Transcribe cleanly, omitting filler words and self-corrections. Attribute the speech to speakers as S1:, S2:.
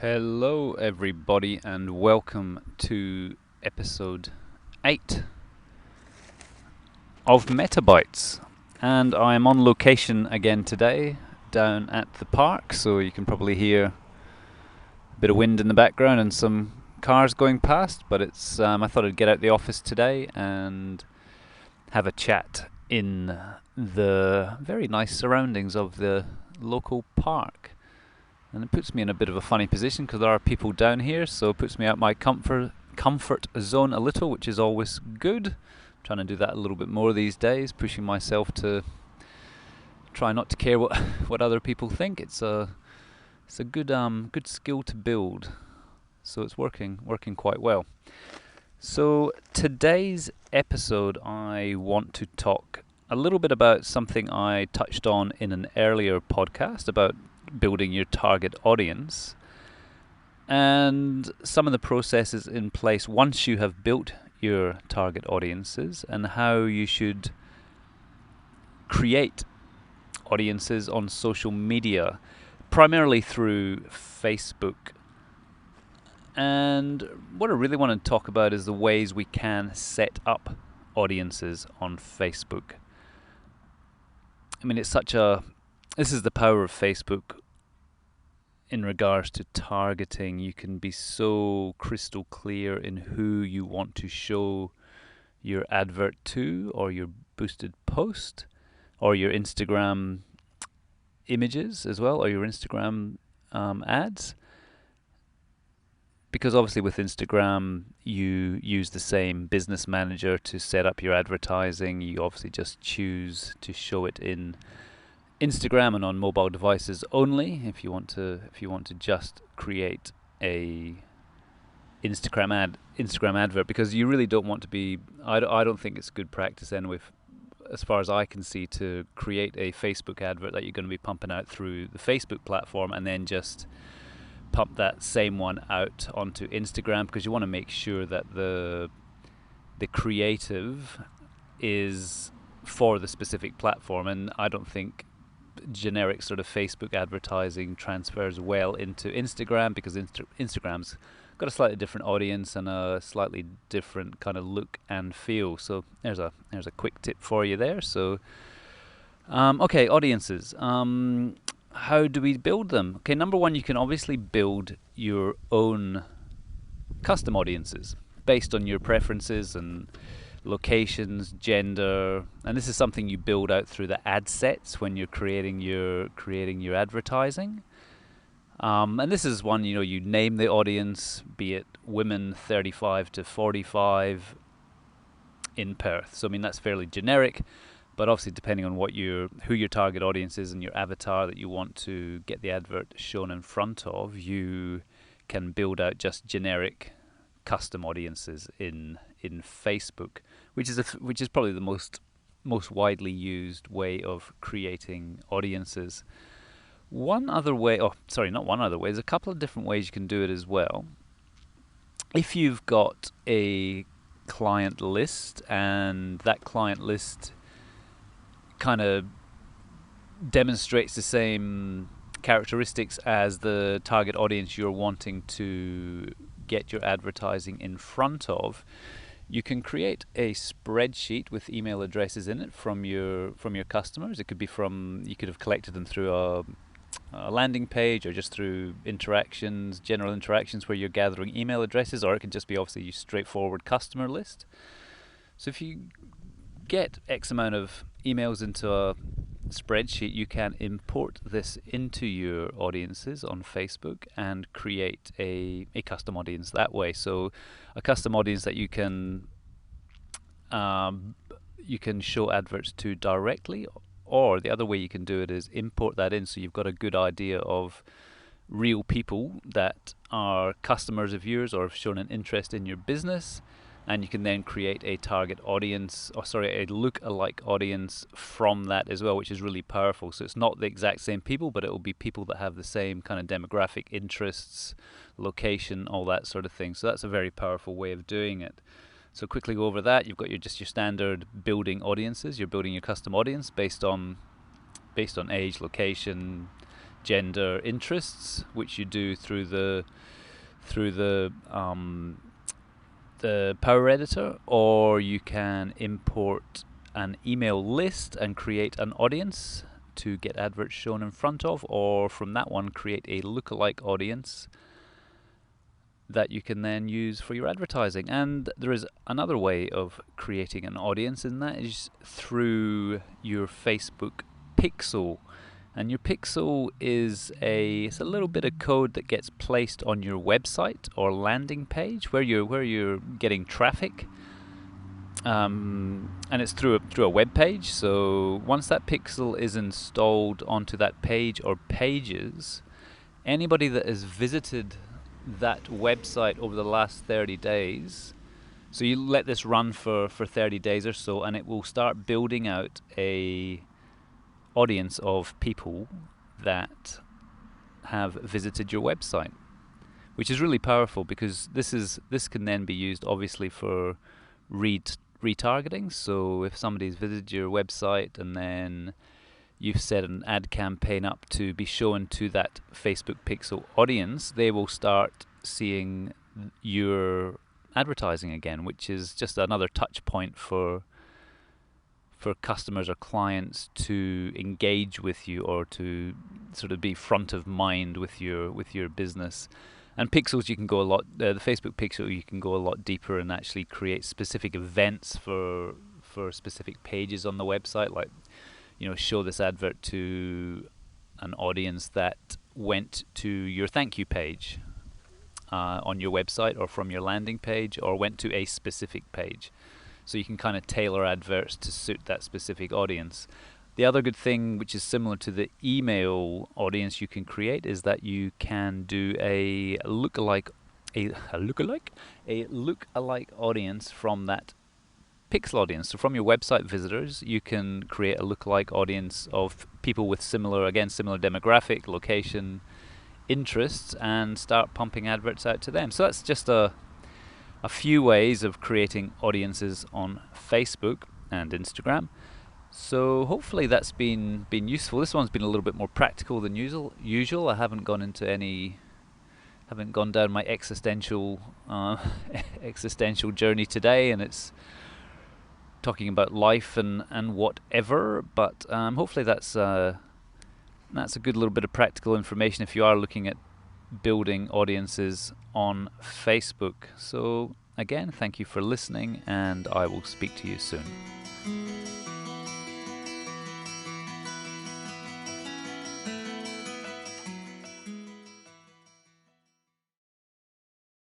S1: Hello, everybody, and welcome to episode 8 of Bytes. And I'm on location again today, down at the park, so you can probably hear a bit of wind in the background and some cars going past. But it's I thought I'd get out the office today and have a chat in the very nice surroundings of the local park. And it puts me in a bit of a funny position because there are people down here, so it puts me out my comfort zone a little, which is always good. I'm trying to do that a little bit more these days, pushing myself to try not to care what other people think. It's a good skill to build, so it's working quite well. So today's episode, I want to talk a little bit about something I touched on in an earlier podcast about building your target audience and some of the processes in place once you have built your target audiences and how you should create audiences on social media, primarily through Facebook. And what I really want to talk about is the ways we can set up audiences on Facebook. I mean, this is the power of Facebook in regards to targeting. You can be so crystal clear in who you want to show your advert to, or your boosted post, or your Instagram images as well, or your Instagram ads. Because obviously with Instagram, you use the same business manager to set up your advertising. You obviously just choose to show it in Instagram and on mobile devices only. If you want to just create a Instagram advert, because you really don't want to be. I don't think it's good practice anyway, as far as I can see, to create a Facebook advert that you're going to be pumping out through the Facebook platform and then just pump that same one out onto Instagram, because you want to make sure that the creative is for the specific platform. And I don't think generic sort of Facebook advertising transfers well into Instagram, because Instagram's got a slightly different audience and a slightly different kind of look and feel. So there's a quick tip for you there. So okay, audiences. How do we build them? Okay, number one, you can obviously build your own custom audiences based on your preferences and locations, gender, and this is something you build out through the ad sets when you're creating your advertising. And this is one, you name the audience, be it women 35 to 45 in Perth. So I mean, that's fairly generic. But obviously, depending on who your target audience is and your avatar that you want to get the advert shown in front of, you can build out just generic custom audiences in Facebook, which is probably the most widely used way of creating audiences. One other way, not one other way, there's a couple of different ways you can do it as well. If you've got a client list and that client list kind of demonstrates the same characteristics as the target audience you're wanting to get your advertising in front of, you can create a spreadsheet with email addresses in it from your customers. It could be you could have collected them through a landing page, or just through general interactions where you're gathering email addresses, or it could just be obviously your straightforward customer list. So if you get X amount of emails into a spreadsheet, you can import this into your audiences on Facebook and create a custom audience that way. So a custom audience that you can show adverts to directly, or the other way you can do it is import that in, so you've got a good idea of real people that are customers of yours or have shown an interest in your business. And you can then create a target audience, a look-alike audience from that as well, which is really powerful. So it's not the exact same people, but it will be people that have the same kind of demographic interests, location, all that sort of thing. So that's a very powerful way of doing it. So quickly go over that. You've got your standard building audiences. You're building your custom audience based on age, location, gender, interests, which you do through the Power Editor, or you can import an email list and create an audience to get adverts shown in front of, or from that one create a lookalike audience that you can then use for your advertising. And there is another way of creating an audience, and that is through your Facebook pixel. And your pixel is it's a little bit of code that gets placed on your website or landing page where you're getting traffic, and it's through a web page. So once that pixel is installed onto that page or pages, anybody that has visited that website over the last 30 days, so you let this run for 30 days or so, and it will start building out a audience of people that have visited your website, which is really powerful, because this can then be used obviously for retargeting. So if somebody's visited your website and then you've set an ad campaign up to be shown to that Facebook pixel audience, they will start seeing your advertising again, which is just another touch point for customers or clients to engage with you, or to sort of be front of mind with your business. And pixels, you can go a lot. The Facebook pixel, you can go a lot deeper and actually create specific events for specific pages on the website, like, show this advert to an audience that went to your thank you page on your website, or from your landing page, or went to a specific page. So you can kind of tailor adverts to suit that specific audience. The other good thing, which is similar to the email audience you can create, is that you can do a lookalike audience from that pixel audience. So from your website visitors, you can create a lookalike audience of people with similar demographic, location, interests, and start pumping adverts out to them. So that's just a few ways of creating audiences on Facebook and Instagram. So hopefully that's been useful. This one's been a little bit more practical than usual. I haven't gone down my existential journey today, and it's talking about life and whatever. But hopefully that's a good little bit of practical information if you are looking at building audiences on Facebook. So again, thank you for listening, and I will speak to you soon.